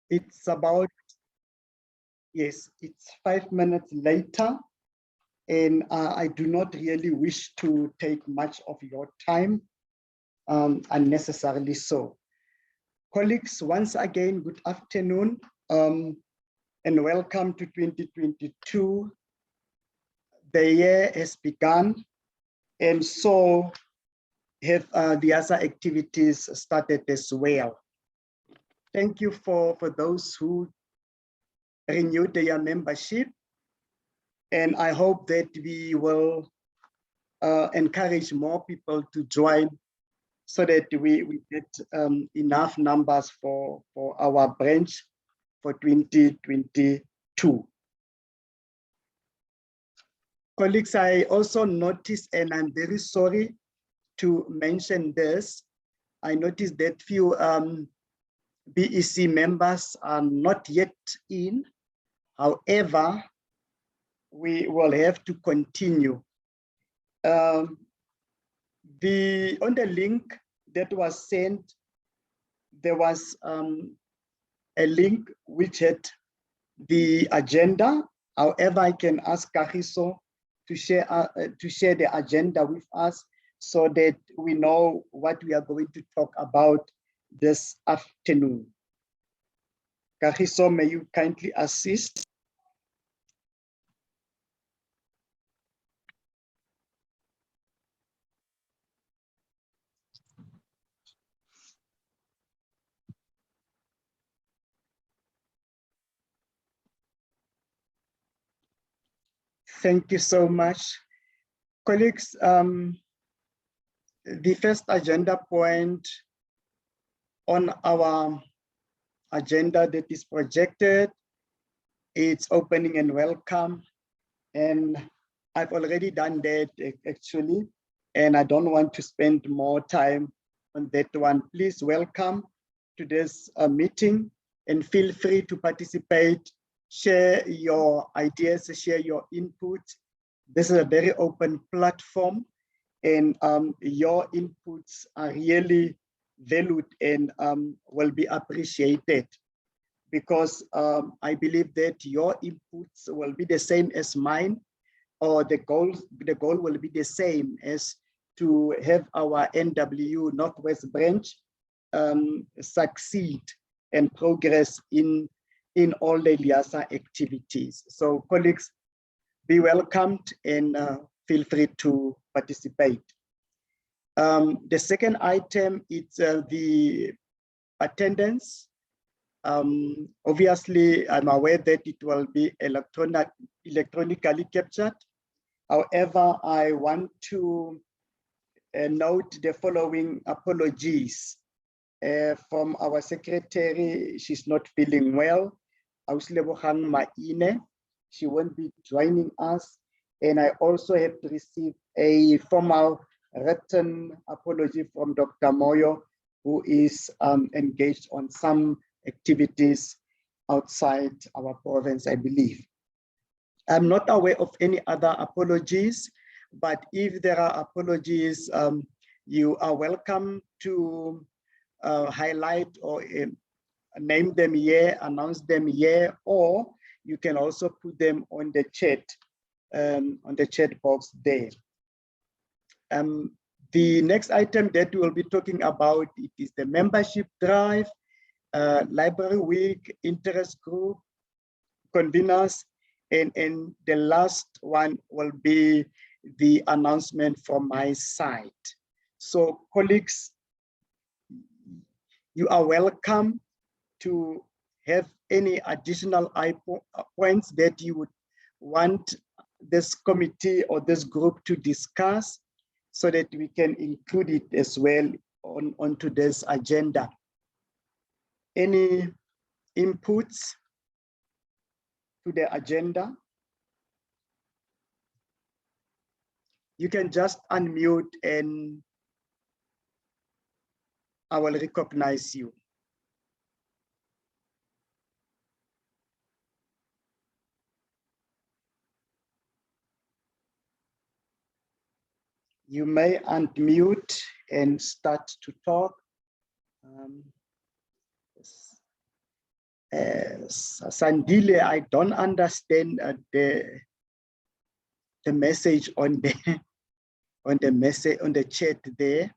It's about, yes, it's 5 minutes later, and I do not really wish to take much of your time, unnecessarily so. Colleagues, once again, good afternoon, and welcome to 2022. The year has begun, and so have the other activities started as well. Thank you for those who renewed their membership, and I hope that we will encourage more people to join so that we get enough numbers for our branch for 2022. Colleagues, I also noticed, and I'm very sorry to mention this, I noticed that few BEC members are not yet in. However, we will have to continue. On the link that was sent, there was a link which had the agenda. However, I can ask Kagiso to share the agenda with us so that we know what we are going to talk about this afternoon. Kagiso, may you kindly assist? Thank you so much. Colleagues, the first agenda point on our agenda that is projected, it's opening and welcome. And I've already done that actually, and I don't want to spend more time on that one. Please welcome to this meeting and feel free to participate, share your ideas, share your input. This is a very open platform, and your inputs are really valued and will be appreciated, because I believe that your inputs will be the same as mine, or the goal will be the same as to have our NW Northwest branch succeed and progress in all the LIASA activities. So colleagues, be welcomed and feel free to participate. The second item is the attendance. Obviously, I'm aware that it will be electronically captured. However, I want to note the following apologies from our secretary. She's not feeling well. Auslebogang Maine, she won't be joining us. And I also have to receive a formal written apology from Dr. Moyo, who is engaged on some activities outside our province, I believe. I'm not aware of any other apologies, but if there are apologies, you are welcome to highlight or name them here, announce them here, or you can also put them on the chat box there. The next item that we will be talking about, it is the membership drive, library week, interest group, conveners, and the last one will be the announcement from my side. So colleagues, you are welcome to have any additional points that you would want this committee or this group to discuss, so that we can include it as well on today's agenda. Any inputs to the agenda? You can just unmute and I will recognize you. You may unmute and start to talk. Yes. Sandile, I don't understand the message on the on the chat there,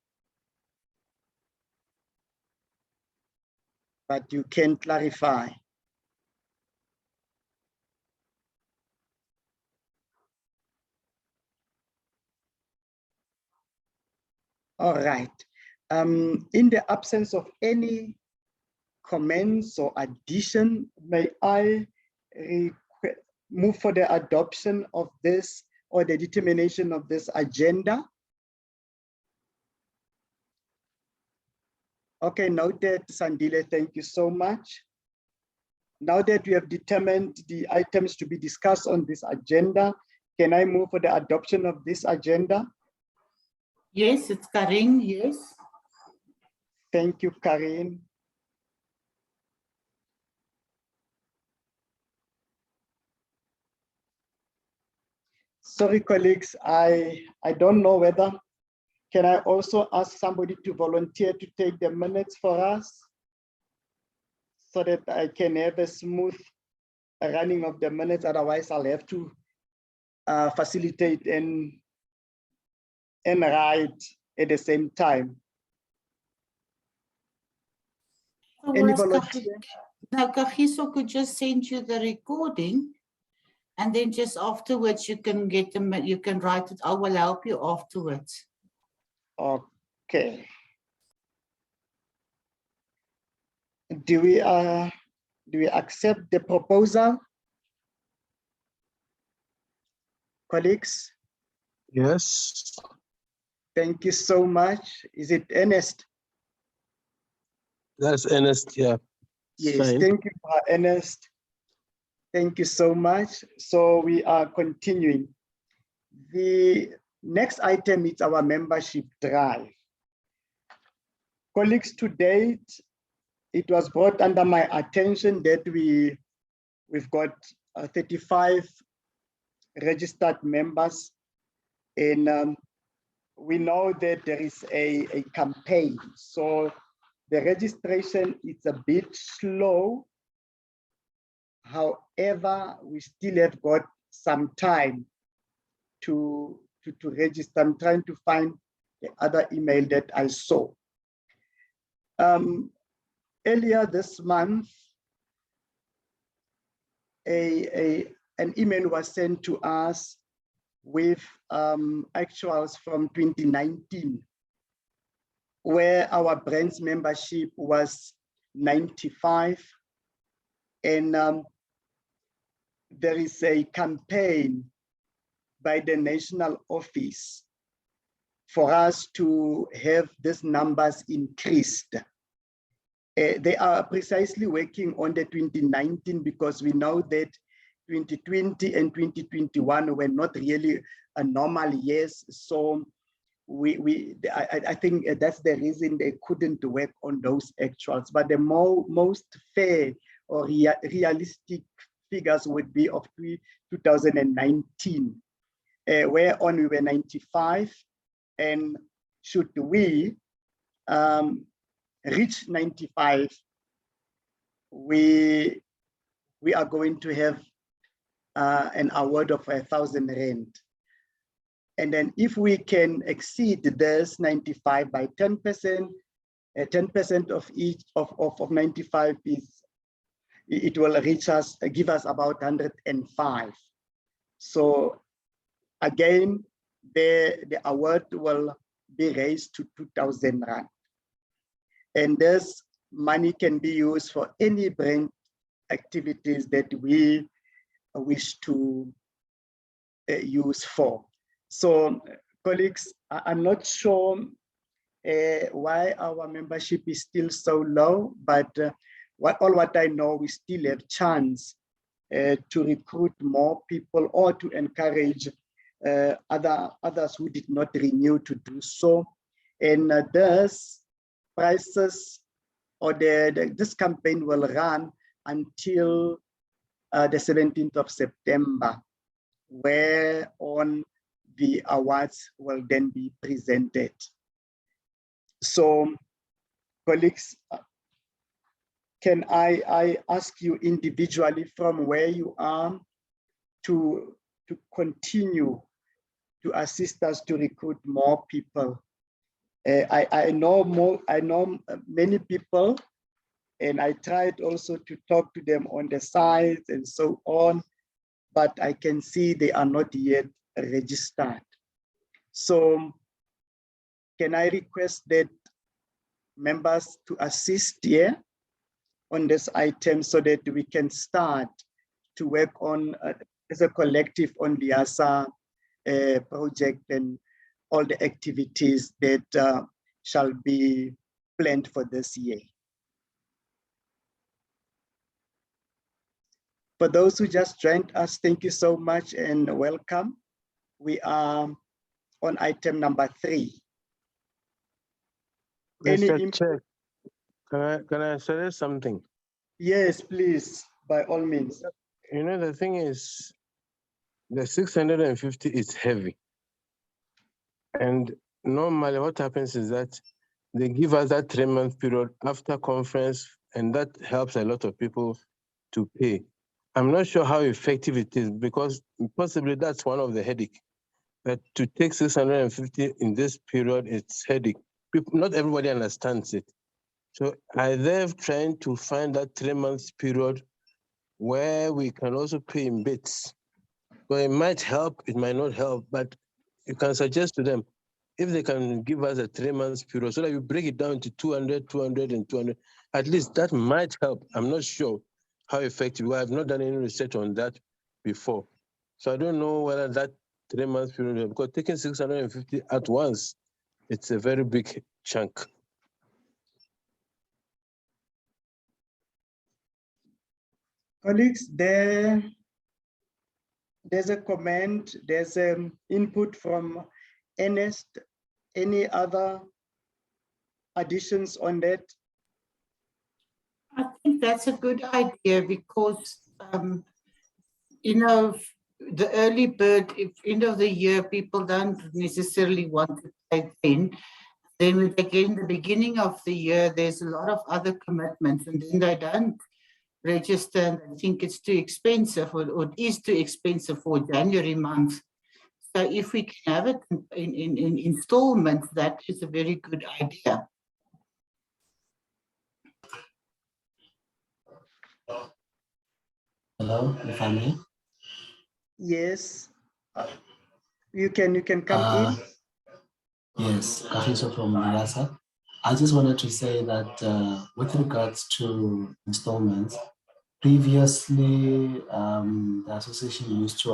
but you can clarify. All right. In the absence of any comments or addition, may I move for the adoption of this or the determination of this agenda? Okay, noted, Sandile, thank you so much. Now that we have determined the items to be discussed on this agenda, can I move for the adoption of this agenda? Yes, it's Karen, yes. Thank you, Karen. Sorry, colleagues, I don't know whether, can I also ask somebody to volunteer to take the minutes for us so that I can have a smooth running of the minutes, otherwise I'll have to facilitate and write at the same time. Any volunteer? Now, Kagiso could just send you the recording, and then just afterwards you can get them. You can write it. I will help you afterwards. Okay. Do we accept the proposal, colleagues? Yes. Thank you so much. Is it Ernest? That's Ernest, yeah. Yes, Fine. thank you, Ernest. Thank you so much. So we are continuing. The next item is our membership drive. Colleagues, to date, it was brought under my attention that we've got 35 registered members, and we know that there is a campaign. So the registration is a bit slow. However, we still have got some time to register. I'm trying to find the other email that I saw. Earlier this month, an email was sent to us with actuals from 2019, where our branch membership was 95. And there is a campaign by the national office for us to have these numbers increased. They are precisely working on the 2019 because we know that 2020 and 2021 were not really a normal years. So I think that's the reason they couldn't work on those actuals. But the most fair or realistic figures would be of 2019, whereon we were 95. And should we reach 95, we are going to have an award of 1,000 rand. And then if we can exceed this 95 by 10%, 10% of each of 95 is, it will reach us, give us about 105. So again, the award will be raised to 2,000 rand. And this money can be used for any branch activities that we wish to use for. So colleagues, I'm not sure why our membership is still so low, but what I know, we still have chance to recruit more people or to encourage others who did not renew to do so. And thus prices or this campaign will run until the 17th of September, where on the awards will then be presented. So colleagues, can I ask you individually from where you are to continue to assist us to recruit more people? I know many people, and I tried also to talk to them on the sites and so on, but I can see they are not yet registered. So can I request that members to assist here on this item so that we can start to work on as a collective on the ASA project and all the activities that shall be planned for this year. For those who just joined us, thank you so much and welcome. We are on item number 3. Any Mr. input? Chair, can I suggest something? Yes, please, by all means. You know, the thing is, the 650 is heavy. And normally what happens is that they give us that 3-month period after conference, and that helps a lot of people to pay. I'm not sure how effective it is, because possibly that's one of the headache. But to take 650 in this period, it's headache. People, not everybody understands it. So they're trying to find that 3-month period where we can also pay in bits. So it might help, it might not help, but you can suggest to them if they can give us a 3-month period so that you break it down to 200, 200, and 200. At least that might help. I'm not sure how effective. I have not done any research on that before. So I don't know whether that 3-month period, because taking 650 at once, it's a very big chunk. Colleagues, there's a comment, there's an input from Ernest. Any other additions on that? I think that's a good idea because, you know, the early bird, if end of the year, people don't necessarily want to pay then when they get in the beginning of the year, there's a lot of other commitments, and then they don't register and they think it's too expensive, or it is too expensive for January month. So if we can have it in installments, that is a very good idea. Hello, if I may. Yes, you can come in. Yes, Kafiso from Liasa. I just wanted to say that with regards to installments, previously the association used to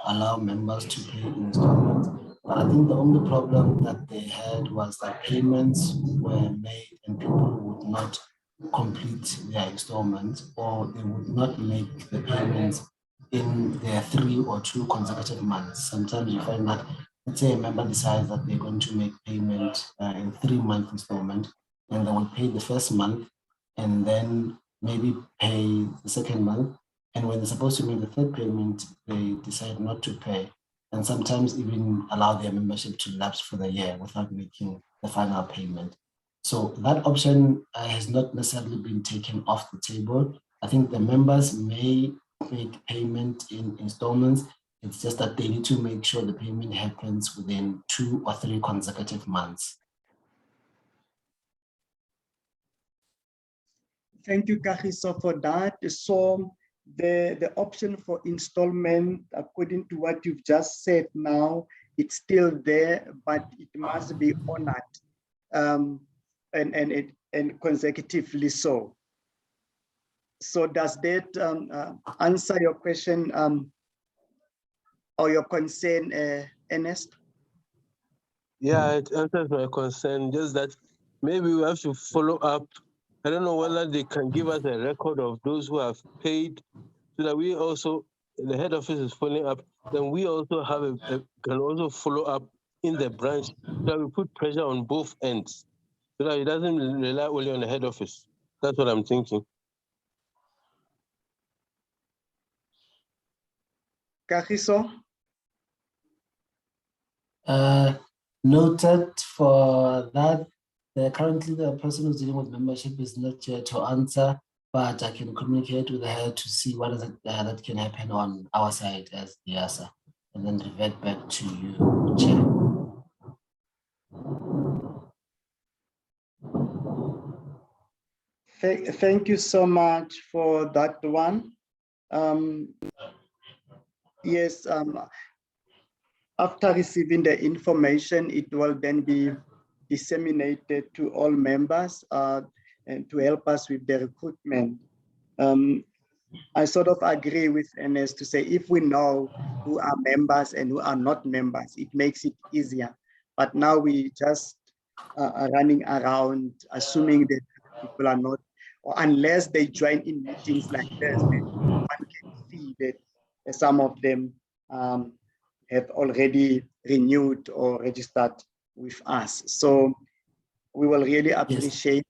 allow members to pay in installments. But I think the only problem that they had was that payments were made and people would not complete their installments, or they would not make the payments in their 3 or 2 consecutive months. Sometimes you find that, let's say a member decides that they're going to make payment in 3-month installment, and they will pay the first month and then maybe pay the second month. And when they're supposed to make the third payment, they decide not to pay, and sometimes even allow their membership to lapse for the year without making the final payment. So that option has not necessarily been taken off the table. I think the members may make payment in installments. It's just that they need to make sure the payment happens within 2 or 3 consecutive months. Thank you, Kagiso, for that. So the option for installment, according to what you've just said now, it's still there, but it must be honored and consecutively so. So does that answer your question or your concern, Ernest? Yeah, it answers my concern, just that maybe we have to follow up. I don't know whether they can give us a record of those who have paid, so that we also, the head office is following up, then we also have can also follow up in the branch, so that we put pressure on both ends, so that it doesn't rely only on the head office. That's what I'm thinking. Kagiso? Noted for that. Currently, the person who's dealing with membership is not here to answer, but I can communicate with her to see what is it that can happen on our side as the IASA, and then revert back to you, Chair. Thank you so much for that one. Yes, after receiving the information, it will then be disseminated to all members and to help us with the recruitment. I sort of agree with Ernest to say if we know who are members and who are not members, it makes it easier. But now we just are running around assuming that people are not, or unless they join in meetings like this, then one can see that some of them have already renewed or registered with us. So we will really appreciate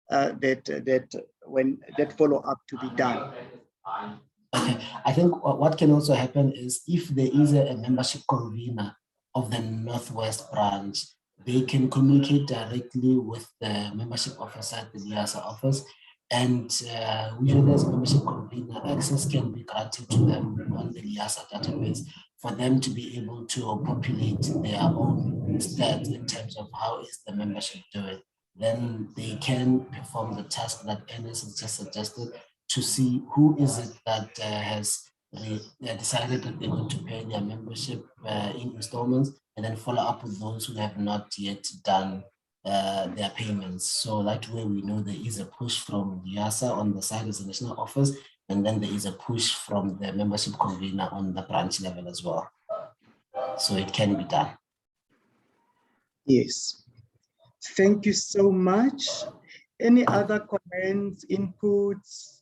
that when that follow up to be done. Okay, I think what can also happen is if there is a membership convener of the Northwest branch, they can communicate directly with the membership officer at the IASA office, and usually as a membership convener, access can be granted to them on the IASA database for them to be able to populate their own stats in terms of how is the membership doing. Then they can perform the task that Ernest has just suggested to see who is it that has decided that they're going to pay their membership in installments, and then follow up with those who have not yet done their payments. So that way we know there is a push from IASA on the side of the national office, and then there is a push from the membership convener on the branch level as well. So it can be done. Yes. Thank you so much. Any other comments, inputs,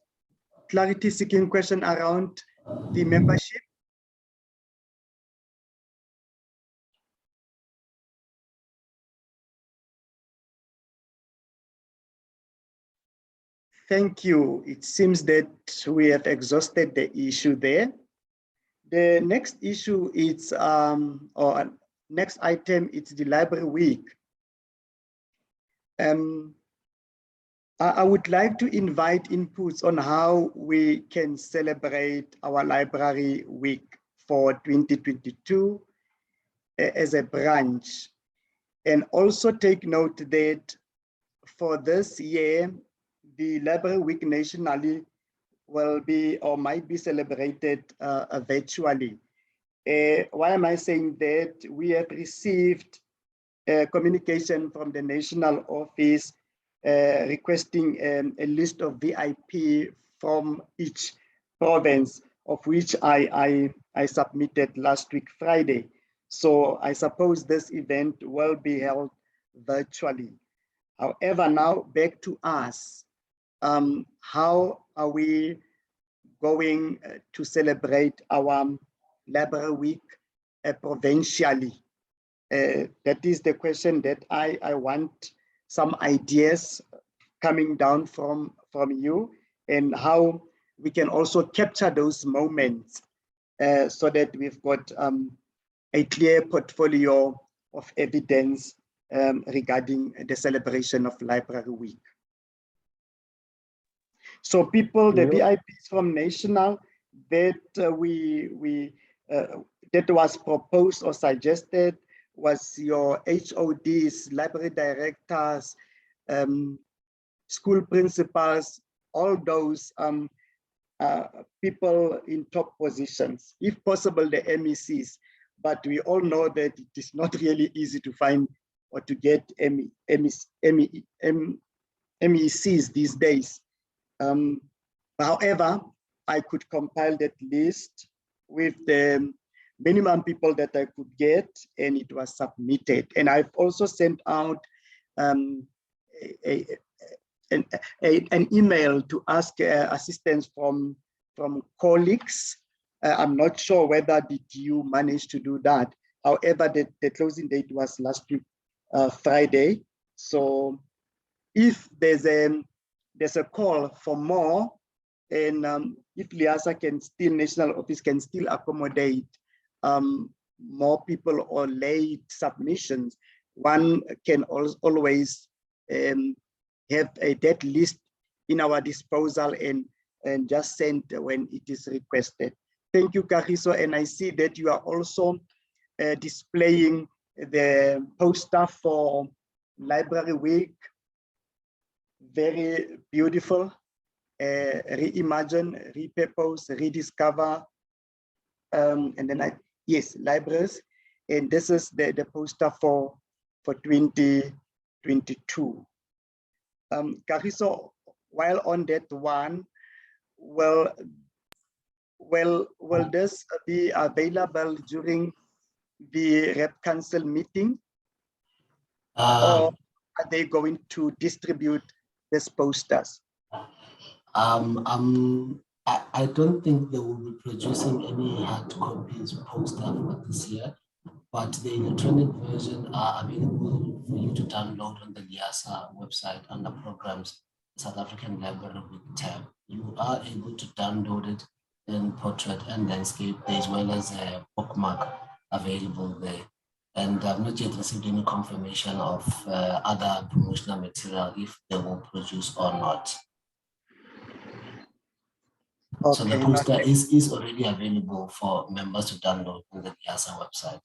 clarity seeking question around the membership? Thank you. It seems that we have exhausted the issue there. The next issue is, or next item, it's the library week. I would like to invite inputs on how we can celebrate our library week for 2022 as a branch. And also take note that for this year, the library week nationally will be or might be celebrated virtually. Why am I saying that? We have received communication from the national office requesting a list of VIP from each province, of which I submitted last week, Friday. So I suppose this event will be held virtually. However, now back to us. How are we going to celebrate our library week provincially? That is the question that I want some ideas coming down from you, and how we can also capture those moments so that we've got a clear portfolio of evidence regarding the celebration of Library Week. So people, the VIPs from national that that was proposed or suggested was your HODs, library directors, school principals, all those people in top positions, if possible the MECs, but we all know that it is not really easy to find or to get MECs these days. However, I could compile that list with the minimum people that I could get, and it was submitted. And I've also sent out an email to ask assistance from colleagues. I'm not sure whether did you manage to do that. However, the closing date was last week, Friday. So if there's a call for more, and if LIASA can still, national office can still accommodate more people or late submissions, one can always have that list in our disposal and just send when it is requested. Thank you, Kagiso. And I see that you are also displaying the poster for Library Week. Very beautiful. Reimagine, repurpose, rediscover. And then yes, libraries. And this is the poster for 2022. Kagiso, while on that one, will this be available during the Rep Council meeting, or are they going to distribute these posters? I don't think they will be producing any hard copies poster for this year, but the electronic version are available for you to download on the LIASA website under programs, South African Library Week tab. You are able to download it in portrait and landscape, as well as a bookmark available there. And I've not yet received any confirmation of other promotional material, if they will produce or not. Okay, so the poster is already available for members to download on the LIASA website.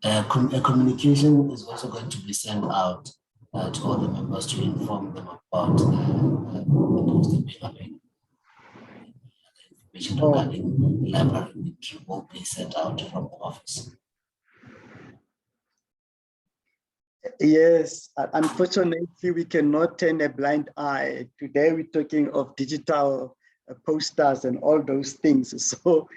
A communication is also going to be sent out to all the members to inform them about the poster being available. Information regarding the library week will be sent out from the office. Yes, unfortunately, we cannot turn a blind eye. Today, we're talking of digital posters and all those things. So,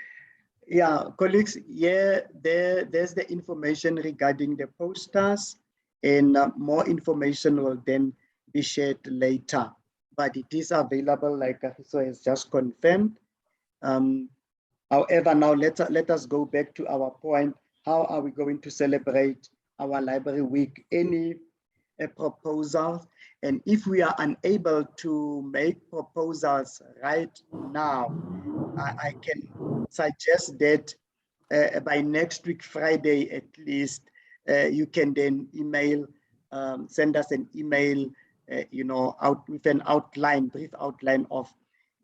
yeah, colleagues, yeah, there's the information regarding the posters, and more information will then be shared later. But it is available, like Kagiso has just confirmed. However, now let us go back to our point. How are we going to celebrate our Library Week? Any proposals? And if we are unable to make proposals right now, I can suggest that by next week, Friday at least, you can then email, send us an email, out with an outline, brief outline of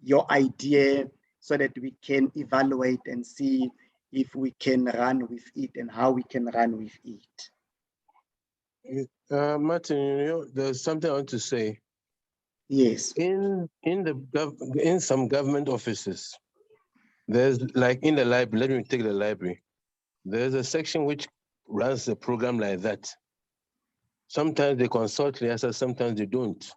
your idea, so that we can evaluate and see if we can run with it and how we can run with it. Martin, there's something I want to say. Yes. In some government offices, there's like in the library, let me take the library. There's a section which runs the program like that. Sometimes they consult LIASA, sometimes they don't.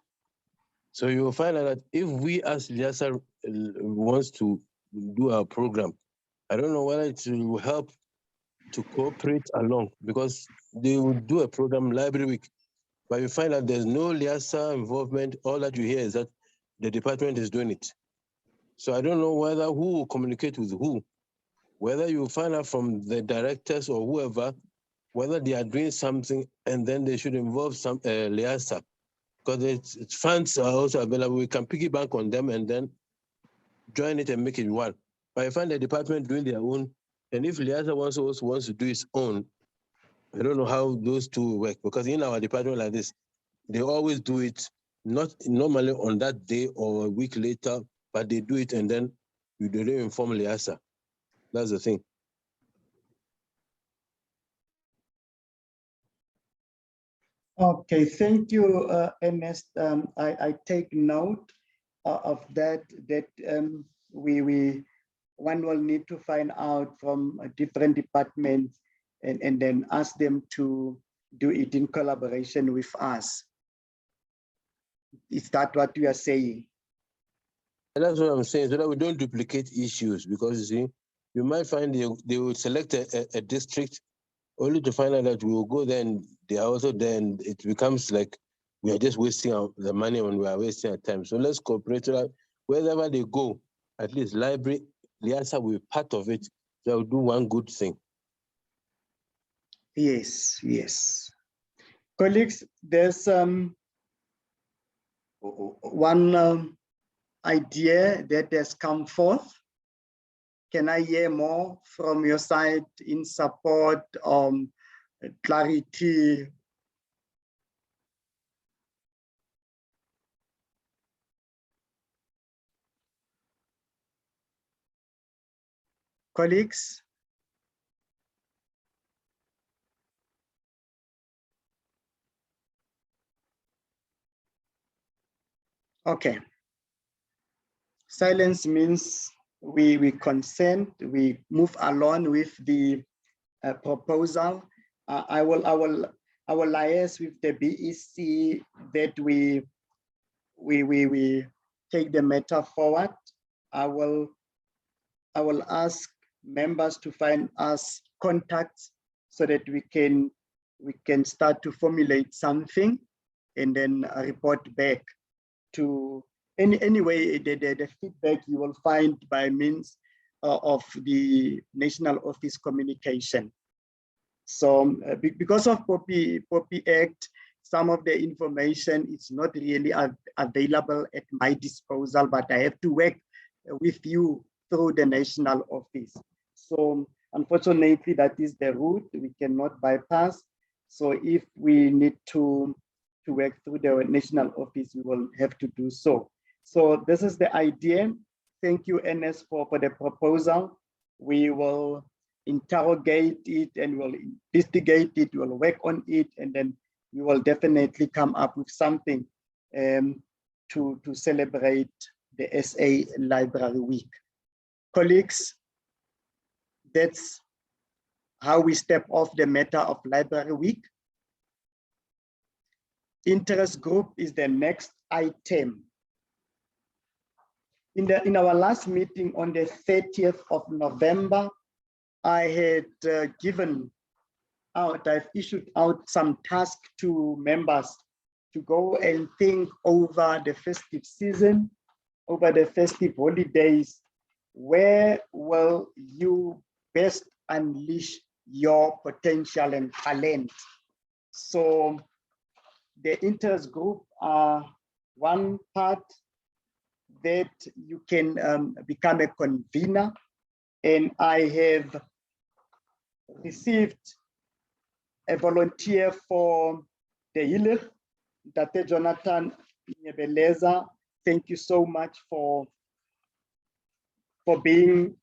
So you will find out that if we as LIASA wants to do our program, I don't know whether it will help to cooperate along, because they will do a program Library Week, but you find out there's no LIASA involvement. All that you hear is that the department is doing it. So I don't know whether who will communicate with who, whether you find out from the directors or whoever, whether they are doing something, and then they should involve some LIASA, because its funds are also available. We can piggyback on them and then join it and make it one. But I find the department doing their own, and if LIASA also wants to do its own, I don't know how those two work, because in our department like this, they always do it, not normally on that day or a week later, but they do it and then they don't inform LIASA. That's the thing. Okay, thank you, Ernest. I take note of that. One will need to find out from different departments and then ask them to do it in collaboration with us. Is that what you are saying? And that's what I'm saying, so that we don't duplicate issues, because you see, you might find they will select a district only to find out that we will go there and they are also there, and it becomes like we are just wasting the money and we are wasting our time. So let's cooperate so that wherever they go, at least library, LIASA will be part of it. So will do one good thing. Yes, yes. Colleagues, there's one idea that has come forth. Can I hear more from your side in support, clarity, Colleagues? Okay. Silence means we consent, we move along with the proposal. I will liaise with the BEC that we take the matter forward. I will ask members to find us contacts so that we can start to formulate something and then report back to anyway the feedback you will find by means of the National Office communication. So because of POPI Act, some of the information is not really available at my disposal, but I have to work with you through the National Office. So unfortunately, that is the route we cannot bypass. So if we need to work through the National Office, we will have to do so. So this is the idea. Thank you, NS, for the proposal. We will interrogate it and we'll investigate it, we'll work on it, and then we will definitely come up with something to celebrate the SA Library Week. Colleagues, that's how we step off the matter of Library Week. Interest group is the next item. In our last meeting on the 30th of November, I had I've issued out some tasks to members to go and think over the festive season, over the festive holidays. Where will you best unleash your potential and talent? So the interest group are one part that you can become a convener, and I have received a volunteer for the Hilir, Dr. Jonathan Nyebeleza. Thank you so much for being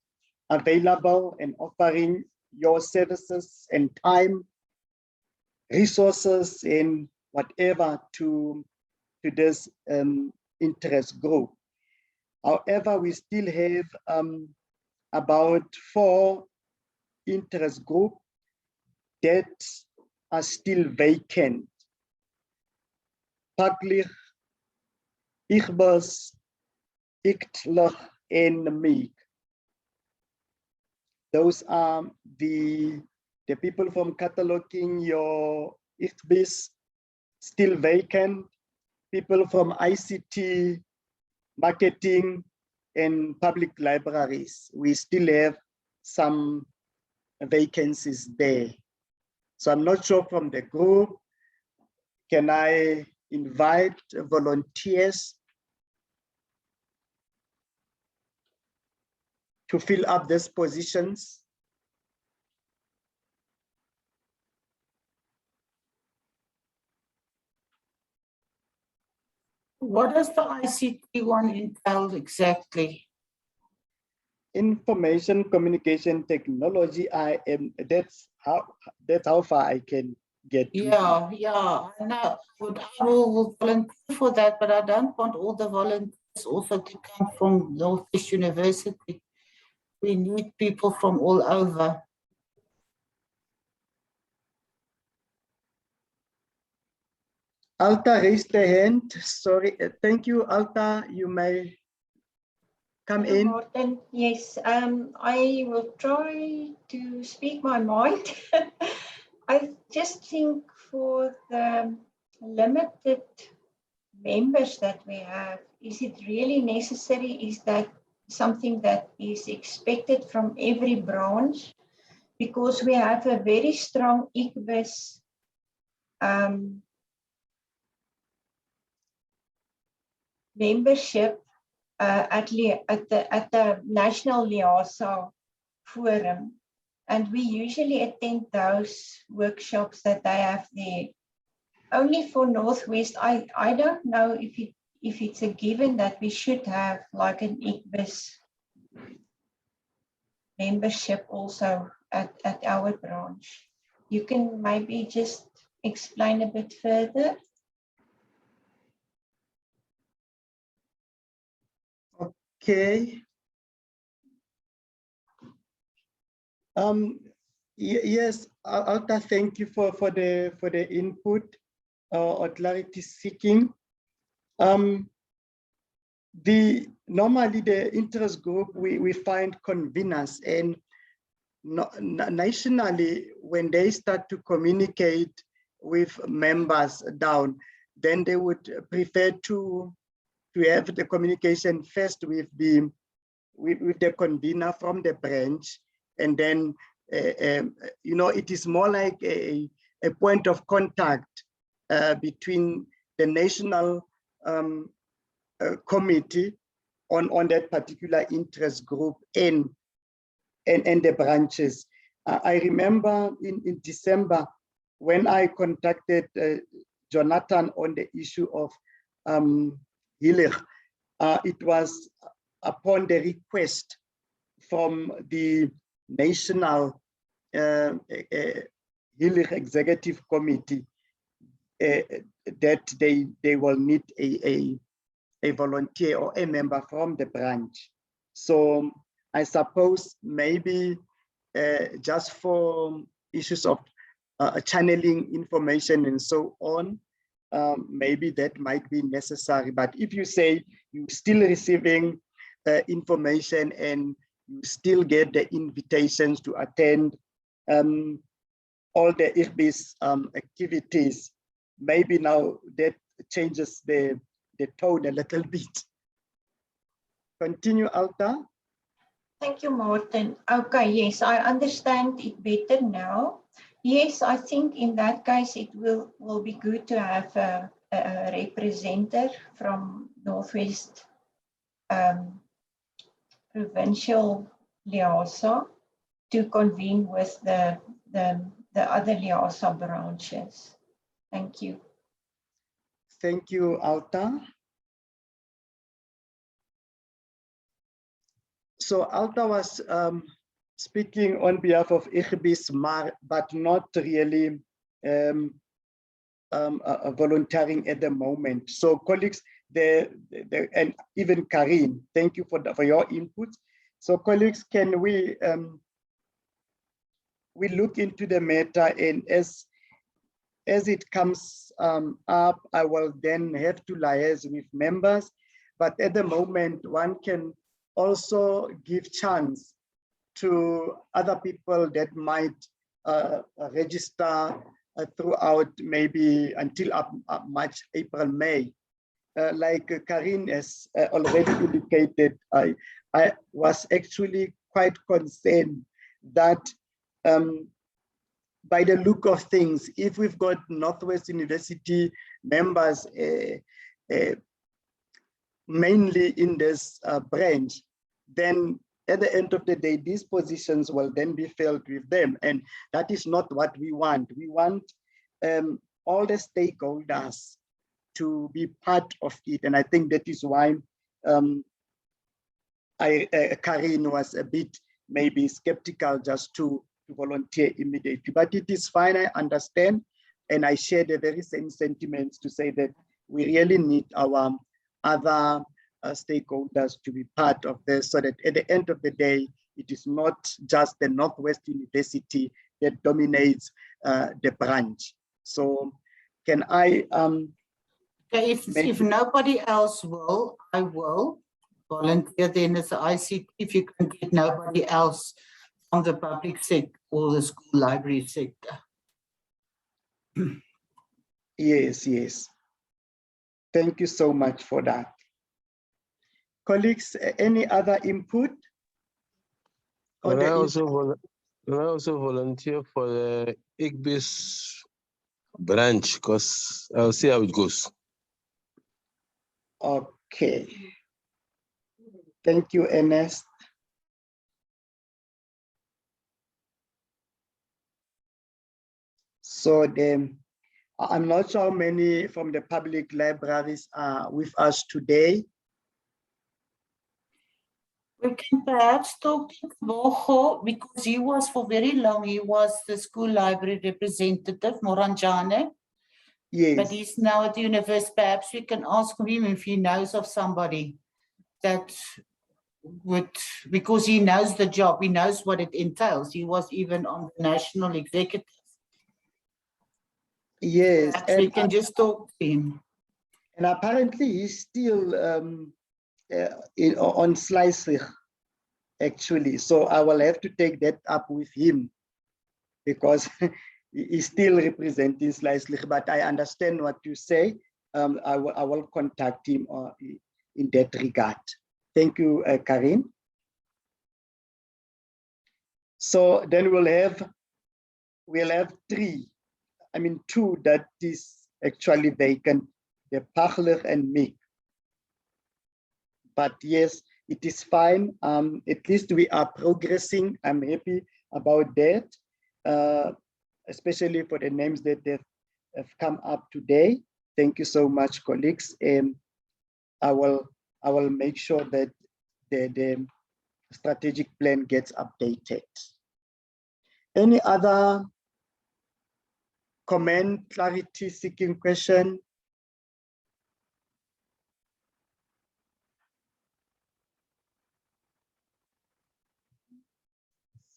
available and offering your services and time, resources, and whatever to this interest group. However, we still have about 4 interest groups that are still vacant. Paklich, Igbos, Iktlach, and Meek. Those are the people from cataloging your Igbis, still vacant. People from ICT, marketing, and public libraries. We still have some vacancies there. So I'm not sure from the group, can I invite volunteers to fill up these positions? What does the ICT one entail exactly? Information communication technology. That's how far I can get. Yeah, I know. I will volunteer for that, but I don't want all the volunteers also to come from Northeast University. We need people from all over. Alta raised the hand. Sorry. Thank you, Alta. You may come Hello, in. Martin. Yes, I will try to speak my mind. I just think for the limited members that we have, is it really necessary? Is that something that is expected from every branch? Because we have a very strong ICBIS membership at the National Liasa Forum, and we usually attend those workshops that they have there. Only for Northwest, I don't know if it's a given that we should have like an ICBIS membership also at our branch. You can maybe just explain a bit further. Okay. Yes, Alta, thank you for the input or clarity seeking. Normally the interest group, we find conveners, and nationally, when they start to communicate with members down, then they would prefer to have the communication first with the convener from the branch, and then it is more like a point of contact between the national committee on that particular interest group and the branches. I remember in December when I contacted Jonathan on the issue of Hilir, it was upon the request from the National Hilir Executive Committee that they will need a volunteer or a member from the branch. So I suppose maybe just for issues of channeling information and so on, maybe that might be necessary. But if you say you're still receiving information and you still get the invitations to attend all the IRBIS activities, maybe now that changes the tone a little bit. Continue, Alta. Thank you, Martin. Okay, yes, I understand it better now. Yes, I think in that case it will be good to have a representative from Northwest Provincial LIASA to convene with the other LIASA branches. Thank you. Thank you, Alta. So Alta was speaking on behalf of IRBIS, but not really volunteering at the moment. So colleagues, and even Karin, thank you for your input. So colleagues, can we look into the matter, and as it comes up, I will then have to liaise with members. But at the moment, one can also give chance to other people that might register throughout maybe until March, April, May. Like Karin has already indicated, I was actually quite concerned that by the look of things, if we've got Northwest University members mainly in this branch, then at the end of the day, these positions will then be filled with them. And that is not what we want. We want all the stakeholders to be part of it. And I think that is why Karin was a bit maybe skeptical just to volunteer immediately. But it is fine, I understand. And I share the very same sentiments to say that we really need our other stakeholders to be part of this, so that at the end of the day, it is not just the Northwest University that dominates the branch. So can I Okay, if nobody else will, I will volunteer then as the ICT, if you can get nobody else from the public sector or the school library sector. Yes. Thank you so much for that. Colleagues, any other input? Can I also volunteer for the IRBIS branch, because I'll see how it goes. Okay. Thank you, Ernest. So I'm not sure how many from the public libraries are with us today. You can perhaps talk to Boho because he was for very long, he was the school library representative, Moranjane, but Yes, he's now at the university. Perhaps we can ask him if he knows of somebody that would, because he knows the job, he knows what it entails. He was even on the national executive. yes. Perhaps we And, can just talk to him. and apparently he's still on Slicing, actually. So I will have to take that up with him because he's still representing Slicing, but I understand what you say. I will contact him in that regard. Thank you, Karin. So then we'll have two that is actually vacant, the Pachler and me. But yes, it is fine. At least we are progressing. I'm happy about that, especially for the names that have come up today. Thank you so much, colleagues. I will make sure that the strategic plan gets updated. Any other comment, clarity seeking question?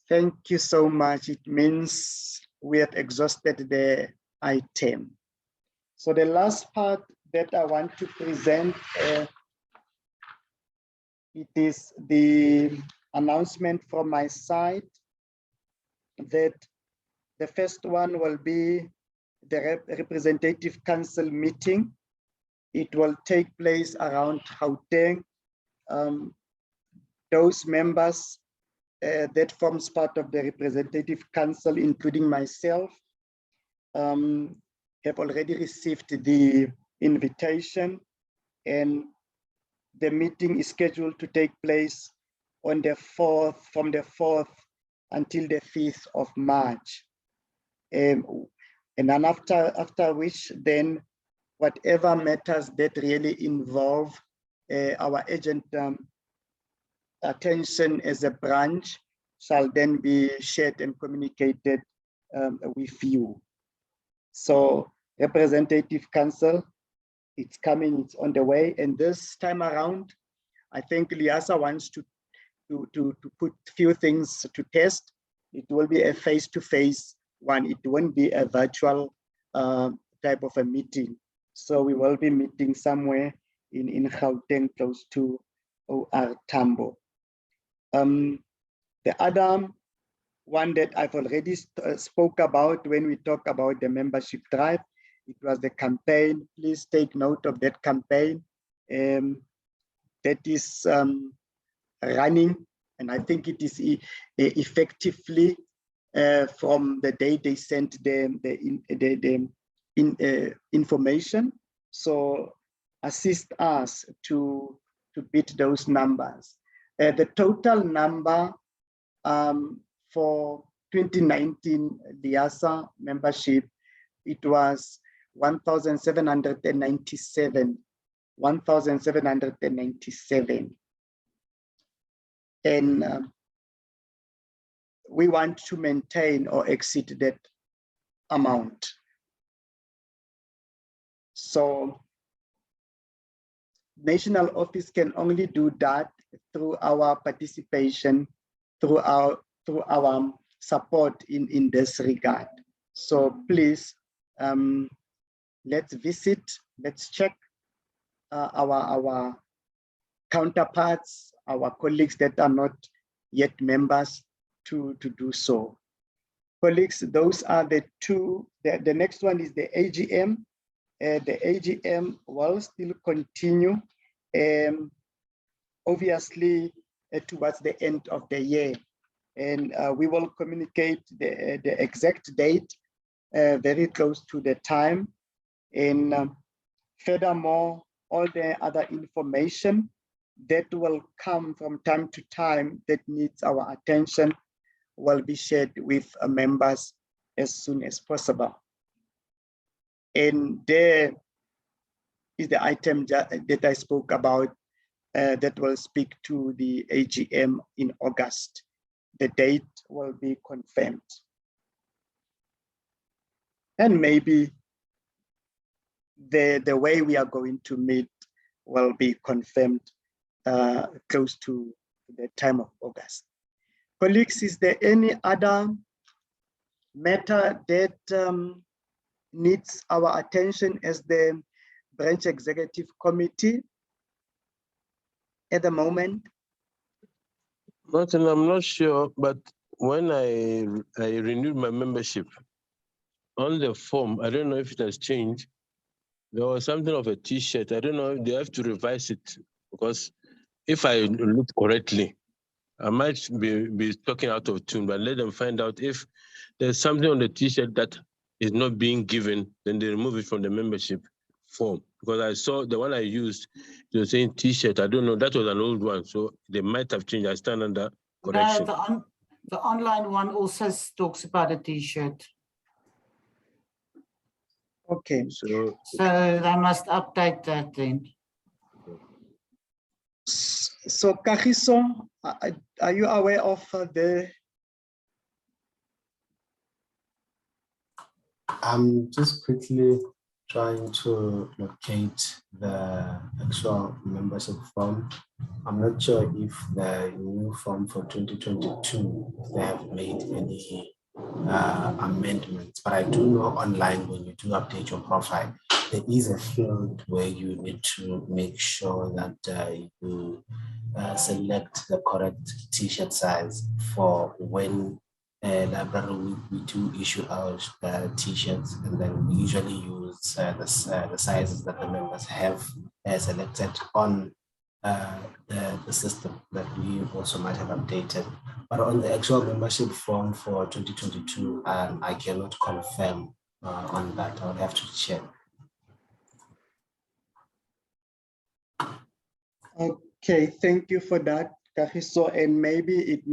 Thank you so much. It means we have exhausted the item. So the last part that I want to present, it is the announcement from my side that the first one will be the representative council meeting. It will take place around Gauteng. Those members that forms part of the representative council, including myself, have already received the invitation, and the meeting is scheduled to take place on the 4th, from the 4th until the 5th of March. And then after which, then whatever matters that really involve our urgent attention as a branch shall then be shared and communicated with you. So representative council, it's coming, it's on the way. And this time around, I think Liasa wants to put few things to test. It will be a face-to-face one. It won't be a virtual type of a meeting. So we will be meeting somewhere in Gauteng, close to OR Tambo. The other one that I've already spoke about when we talk about the membership drive, it was the campaign. Please take note of that campaign that is running, and I think it is effectively from the day they sent the information. So assist us to beat those numbers. The total number for 2019 Liasa membership, it was 1,797. 1,797. And we want to maintain or exceed that amount. So national office can only do that through our participation, through our support in this regard. So please, let's visit, let's check our counterparts, our colleagues that are not yet members to do so. Colleagues, those are the two. The next one is the AGM. The AGM will still continue, obviously, towards the end of the year. And we will communicate the exact date very close to the time. And furthermore, all the other information that will come from time to time that needs our attention will be shared with members as soon as possible. And there is the item that I spoke about, that will speak to the AGM in August. The date will be confirmed. And maybe the way we are going to meet will be confirmed close to the time of August. Colleagues, is there any other matter that needs our attention as the branch executive committee at the moment? Martin, I'm not sure, but when I renewed my membership on the form, I don't know if it has changed. There was something of a T-shirt. I don't know if they have to revise it, because if I look correctly, I might be talking out of tune, but let them find out if there's something on the T-shirt that is not being given, then they remove it from the membership form. Because I saw the one I used, they were saying T-shirt. I don't know, that was an old one, so they might have changed. I stand under correction. No, the online one also talks about a T-shirt. Okay. So they must update that then. So Kagiso, are you aware of the? I'm just quickly trying to locate the actual membership form. I'm not sure if the new form for 2022, if they have made any amendments, but I do know online when you do update your profile, there is a field where you need to make sure that you select the correct T-shirt size for when library we do issue out T-shirts, and then we usually use the sizes that the members have selected on the system that we also might have updated. But on the actual membership form for 2022, I cannot confirm on that. I would have to check. Okay, thank you for that, Kagiso, and maybe it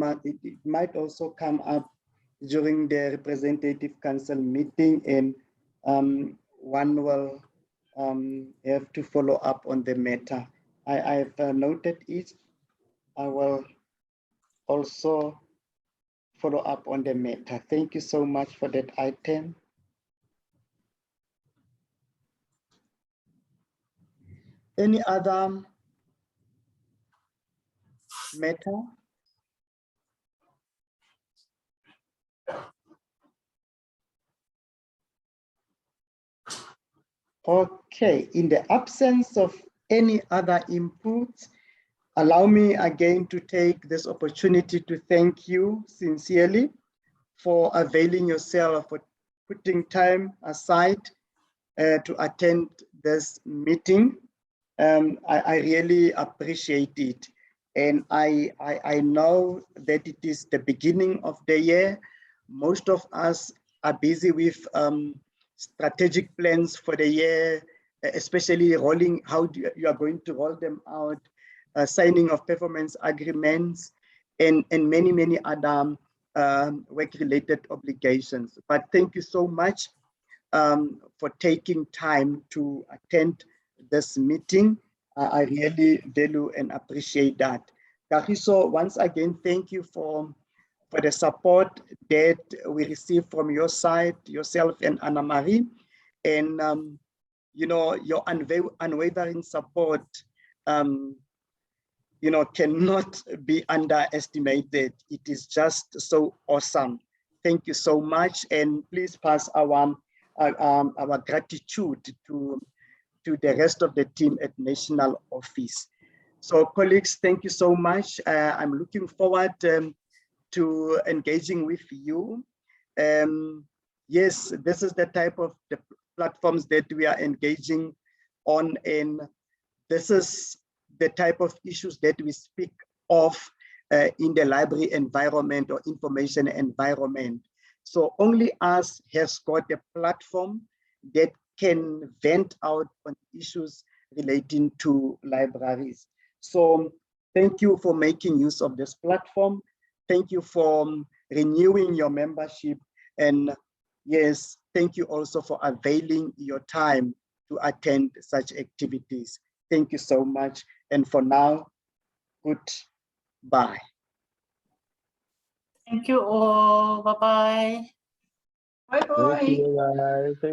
might also come up during the representative council meeting, and one will have to follow up on the matter. I've noted it. I will also follow up on the matter. Thank you so much for that item. Any other matter? Okay, in the absence of any other inputs, allow me again to take this opportunity to thank you sincerely for availing yourself, for putting time aside to attend this meeting. I really appreciate it. And I know that it is the beginning of the year. Most of us are busy with strategic plans for the year, especially rolling, how you are going to roll them out, signing of performance agreements, and many, many other work-related obligations. But thank you so much for taking time to attend this meeting. I really value and appreciate that. Kagiso, once again, thank you for the support that we received from your side, yourself and Anna Marie, and you know, your unwavering support you know, cannot be underestimated. It is just so awesome. Thank you so much, and please pass our gratitude to the rest of the team at National Office. So colleagues, thank you so much. I'm looking forward to engaging with you. Yes, this is the type of the platforms that we are engaging on, and this is the type of issues that we speak of in the library environment or information environment. So only us has got a platform that can vent out on issues relating to libraries. So thank you for making use of this platform. Thank you for renewing your membership. And yes, thank you also for availing your time to attend such activities. Thank you so much. And for now, goodbye. Thank you all. Bye-bye. Bye Thank bye. you, guys. Thank